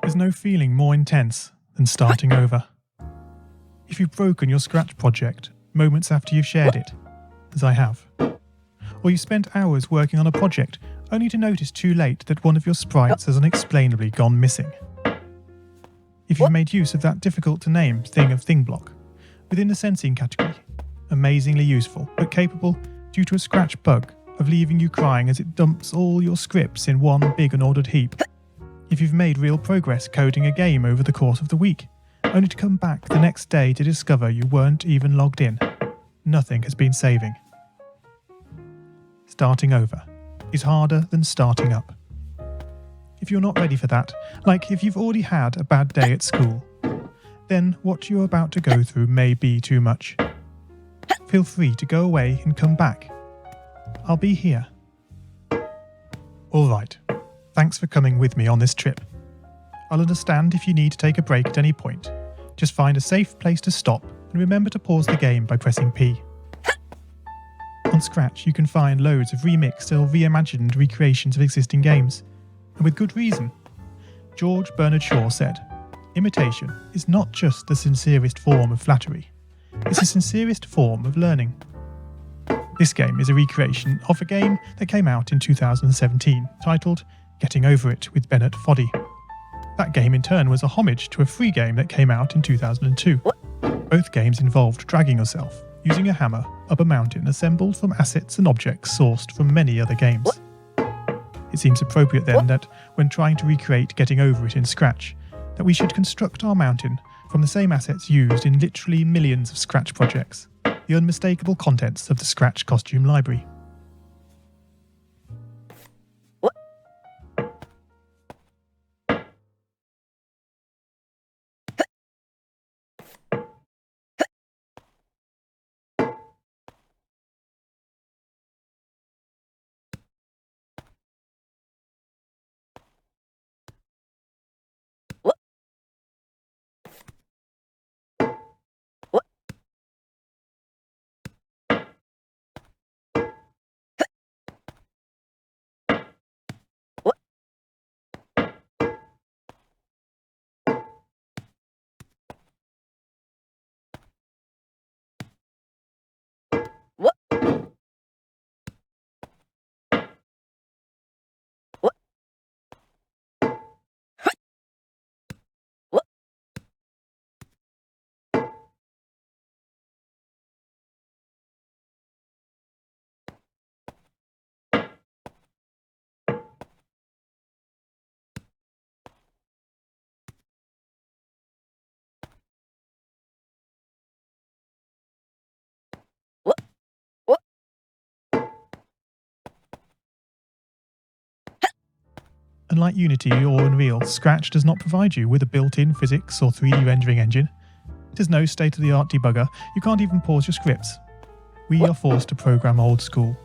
There's no feeling more intense than starting over. If you've broken your Scratch project moments after you've shared it, as I have, or you spent hours working on a project only to notice too late that one of your sprites has unexplainably gone missing. If you've made use of that difficult-to-name thing of thing block within the sensing category, amazingly useful but capable, due to a Scratch bug, of leaving you crying as it dumps all your scripts in one big unordered heap. If you've made real progress coding a game over the course of the week, only to come back the next day to discover you weren't even logged in, nothing has been saving. Starting over is harder than starting up. If you're not ready for that, like if you've already had a bad day at school, then what you're about to go through may be too much. Feel free to go away and come back. I'll be here. Alright, thanks for coming with me on this trip. I'll understand if you need to take a break at any point. Just find a safe place to stop and remember to pause the game by pressing P. On Scratch you can find loads of remixed or reimagined recreations of existing games, and with good reason. George Bernard Shaw said, "Imitation is not just the sincerest form of flattery, it's the sincerest form of learning." This game is a recreation of a game that came out in 2017, titled Getting Over It with Bennett Foddy. That game in turn was a homage to a free game that came out in 2002. Both games involved dragging yourself, using a hammer, up a mountain assembled from assets and objects sourced from many other games. It seems appropriate then that, when trying to recreate Getting Over It in Scratch, that we should construct our mountain from the same assets used in literally millions of Scratch projects, the unmistakable contents of the Scratch costume library. Unlike Unity or Unreal, Scratch does not provide you with a built-in physics or 3D rendering engine. It has no state-of-the-art debugger, you can't even pause your scripts. We are forced to program old school.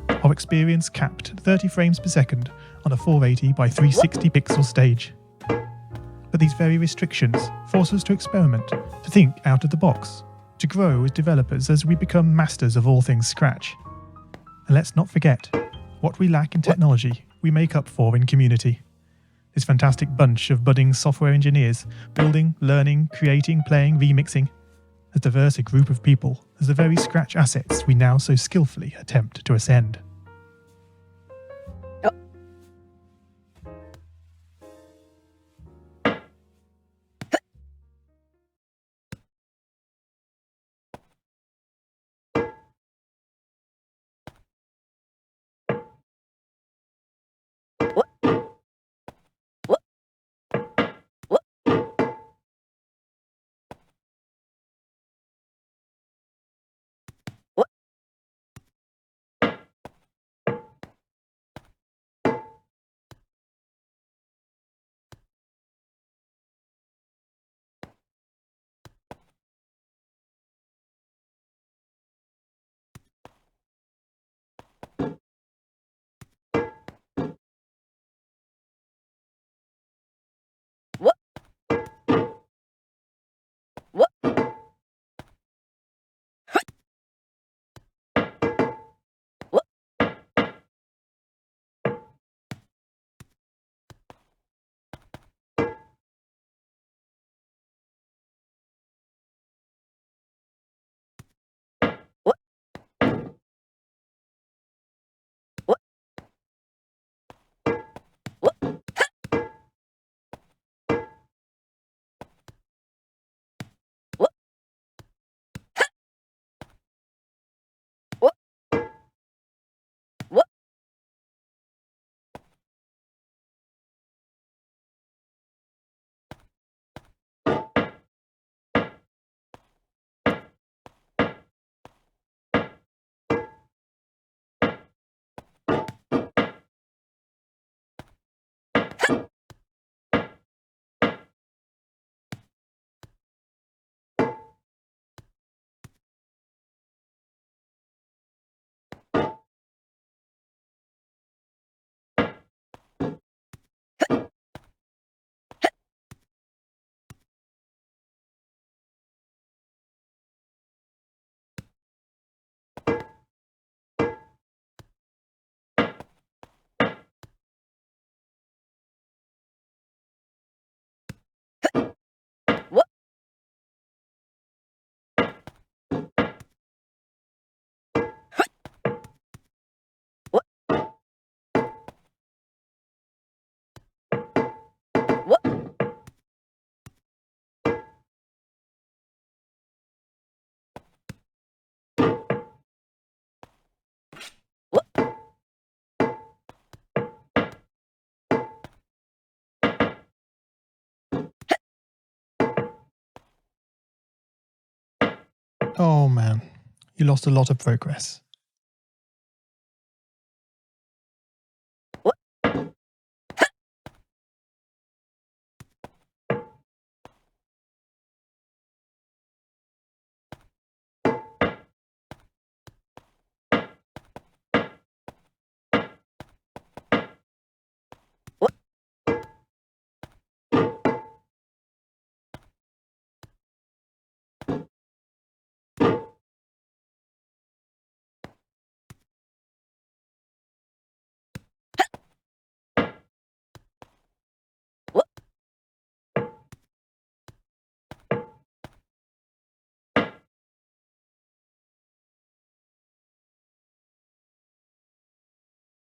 Our experience capped at 30 frames per second on a 480 by 360 pixel stage. But these very restrictions force us to experiment, to think out of the box, to grow as developers as we become masters of all things Scratch. And let's not forget, what we lack in technology, we make up for in community. This fantastic bunch of budding software engineers, building, learning, creating, playing, remixing, as diverse a group of people as the very Scratch assets we now so skillfully attempt to ascend. Oh man, you lost a lot of progress.